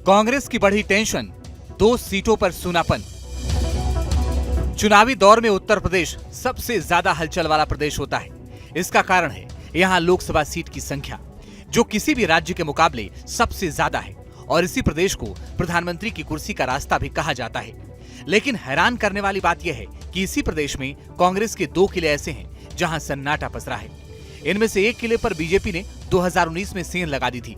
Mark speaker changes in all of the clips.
Speaker 1: कांग्रेस की बढ़ी टेंशन, 2 सीटों पर सूनापन। चुनावी दौर में उत्तर प्रदेश सबसे ज्यादा हलचल वाला प्रदेश होता है। इसका कारण है यहाँ लोकसभा सीट की संख्या, जो किसी भी राज्य के मुकाबले सबसे ज्यादा है, और इसी प्रदेश को प्रधानमंत्री की कुर्सी का रास्ता भी कहा जाता है। लेकिन हैरान करने वाली बात यह है कि इसी प्रदेश में कांग्रेस के 2 किले ऐसे हैं जहां सन्नाटा पसरा है। इनमें से एक किले पर बीजेपी ने 2019 में सेंध लगा दी थी,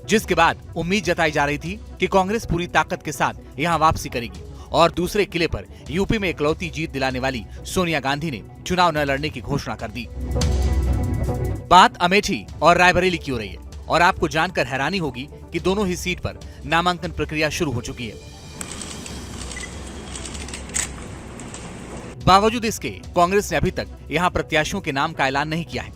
Speaker 1: जिसके बाद उम्मीद जताई जा रही थी कि कांग्रेस पूरी ताकत के साथ यहां वापसी करेगी, और दूसरे किले पर यूपी में इकलौती जीत दिलाने वाली सोनिया गांधी ने चुनाव न लड़ने की घोषणा कर दी। बात अमेठी और रायबरेली की हो रही है, और आपको जानकर हैरानी होगी कि दोनों ही सीट पर नामांकन प्रक्रिया शुरू हो चुकी है। बावजूद इसके कांग्रेस ने अभी तक यहां प्रत्याशियों के नाम का ऐलान नहीं किया है।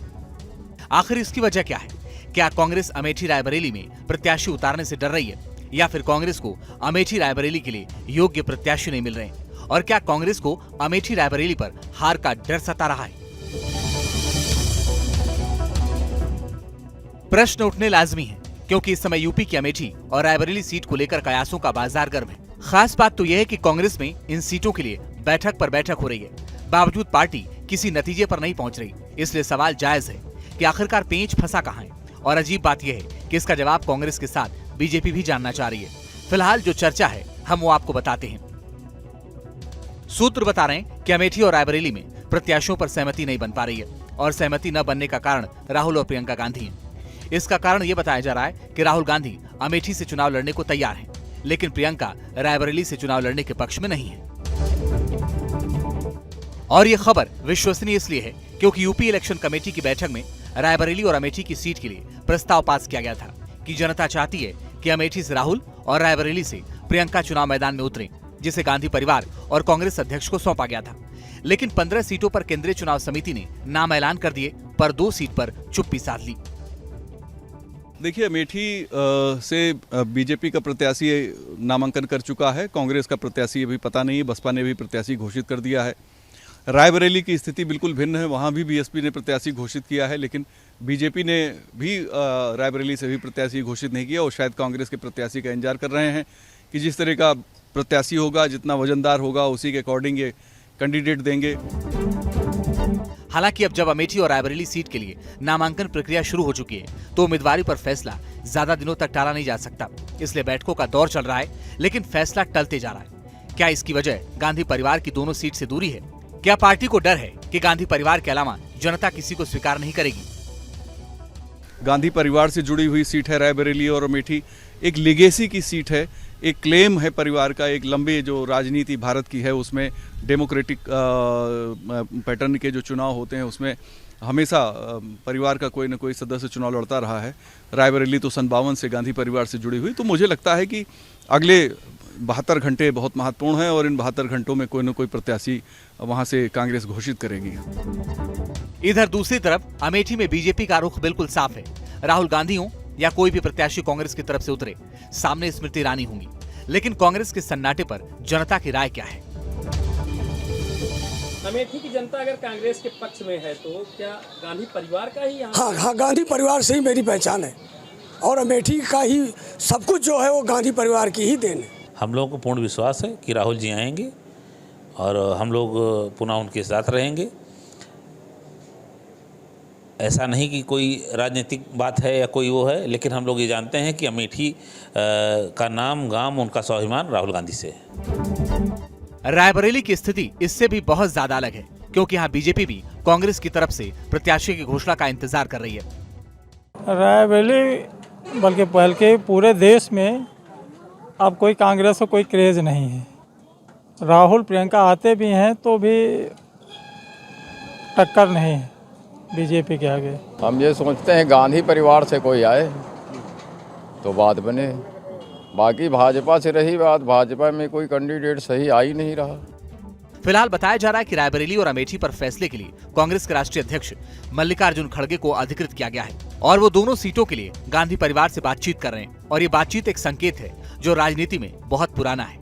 Speaker 1: आखिर इसकी वजह क्या है? क्या कांग्रेस अमेठी रायबरेली में प्रत्याशी उतारने से डर रही है, या फिर कांग्रेस को अमेठी रायबरेली के लिए योग्य प्रत्याशी नहीं मिल रहे हैं? और क्या कांग्रेस को अमेठी रायबरेली पर हार का डर सता रहा है? प्रश्न उठने लाजमी है, क्योंकि इस समय यूपी की अमेठी और रायबरेली सीट को लेकर कयासों का बाजार गर्म है। खास बात तो यह है कि कांग्रेस में इन सीटों के लिए बैठक पर बैठक हो रही है, बावजूद पार्टी किसी नतीजे पर नहीं पहुंच रही। इसलिए सवाल जायज है कि आखिरकार पेंच फंसा कहां है। और अजीब बात यह है कि इसका जवाब कांग्रेस के साथ बीजेपी भी जानना चाह रही है। फिलहाल जो चर्चा है हम वो आपको बताते हैं। सूत्र बता रहे हैं कि अमेठी और रायबरेली में प्रत्याशियों पर सहमति नहीं बन पा रही है, और सहमति न बनने का कारण राहुल और प्रियंका गांधी है। इसका कारण ये बताया जा रहा है कि राहुल गांधी अमेठी से चुनाव लड़ने को तैयार हैं, लेकिन प्रियंका रायबरेली से चुनाव लड़ने के पक्ष में नहीं है। और ये खबर विश्वसनीय इसलिए है क्योंकि यूपी इलेक्शन कमेटी की बैठक में रायबरेली और अमेठी की सीट के लिए प्रस्ताव पास किया गया था कि जनता चाहती है कि अमेठी से राहुल और रायबरेली से प्रियंका चुनाव मैदान में उतरें, जिसे गांधी परिवार और कांग्रेस अध्यक्ष को सौंपा गया था। लेकिन 15 सीटों पर केंद्रीय चुनाव समिति ने नाम ऐलान कर दिए, पर 2 सीट पर चुप्पी साध ली।
Speaker 2: देखिए, अमेठी से बीजेपी का प्रत्याशी नामांकन कर चुका है, कांग्रेस का प्रत्याशी अभी पता नहीं है, बसपा ने भी प्रत्याशी घोषित कर दिया है। रायबरेली की स्थिति बिल्कुल भिन्न है, वहाँ भी बीएसपी ने प्रत्याशी घोषित किया है, लेकिन बीजेपी ने भी रायबरेली से भी प्रत्याशी घोषित नहीं किया, और शायद कांग्रेस के प्रत्याशी का इंतजार कर रहे हैं कि जिस तरह का प्रत्याशी होगा, जितना वजनदार होगा, उसी के अकॉर्डिंग ये कैंडिडेट देंगे।
Speaker 1: हालांकि अब जब अमेठी और रायबरेली सीट के लिए नामांकन प्रक्रिया शुरू हो चुकी है, तो उम्मीदवारी पर फैसला ज्यादा दिनों तक टाला नहीं जा सकता। इसलिए बैठकों का दौर चल रहा है, लेकिन फैसला टलते जा रहा है। क्या इसकी वजह गांधी परिवार की दोनों सीट से दूरी है? क्या पार्टी को डर है कि गांधी परिवार के अलावा जनता किसी को स्वीकार नहीं करेगी?
Speaker 2: गांधी परिवार से जुड़ी हुई सीट है रायबरेली और अमेठी, एक लेगेसी की सीट है, एक क्लेम है परिवार का, एक लंबे जो राजनीति भारत की है उसमें डेमोक्रेटिक पैटर्न के जो चुनाव होते हैं उसमें हमेशा परिवार का कोई न कोई सदस्य चुनाव लड़ता रहा है। रायबरेली तो 52 से गांधी परिवार से जुड़ी हुई, तो मुझे लगता है कि अगले 72 घंटे बहुत महत्वपूर्ण हैं, और इन 72 घंटों में कोई न कोई प्रत्याशी वहां से कांग्रेस घोषित करेगी।
Speaker 1: इधर दूसरी तरफ अमेठी में बीजेपी का रुख बिल्कुल साफ है। राहुल गांधी हो या कोई भी प्रत्याशी कांग्रेस की तरफ से उतरे, सामने स्मृति ईरानी होंगी। लेकिन कांग्रेस के सन्नाटे पर जनता की राय क्या है?
Speaker 3: अमेठी की जनता अगर कांग्रेस के पक्ष में है तो क्या गांधी परिवार का ही
Speaker 4: हाँ, गांधी परिवार से ही मेरी पहचान है, और अमेठी का ही सब कुछ जो है वो गांधी परिवार की ही देन है।
Speaker 5: हम लोगों को पूर्ण विश्वास है कि राहुल जी आएंगे और हम लोग पुनः उनके साथ रहेंगे। ऐसा नहीं कि कोई राजनीतिक बात है या कोई वो है, लेकिन हम लोग ये जानते हैं कि अमेठी का नाम गाम उनका स्वाभिमान राहुल गांधी से है।
Speaker 1: रायबरेली की स्थिति इससे भी बहुत ज्यादा अलग है, क्योंकि यहाँ बीजेपी भी कांग्रेस की तरफ से प्रत्याशी की घोषणा का इंतजार कर रही है।
Speaker 6: रायबरेली बल्कि बल्कि पूरे देश में अब कोई कांग्रेस को कोई क्रेज नहीं है। राहुल प्रियंका आते भी हैं तो भी टक्कर नहीं है बीजेपी के आगे।
Speaker 7: हम ये सोचते हैं गांधी परिवार से कोई आए तो बात बने, बाकी भाजपा से रही बात, भाजपा में कोई कैंडिडेट सही आ ही नहीं रहा।
Speaker 1: फिलहाल बताया जा रहा है कि रायबरेली और अमेठी पर फैसले के लिए कांग्रेस के राष्ट्रीय अध्यक्ष मल्लिकार्जुन खड़गे को अधिकृत किया गया है, और वो दोनों सीटों के लिए गांधी परिवार से बातचीत कर रहे हैं। और ये बातचीत एक संकेत है जो राजनीति में बहुत पुराना है।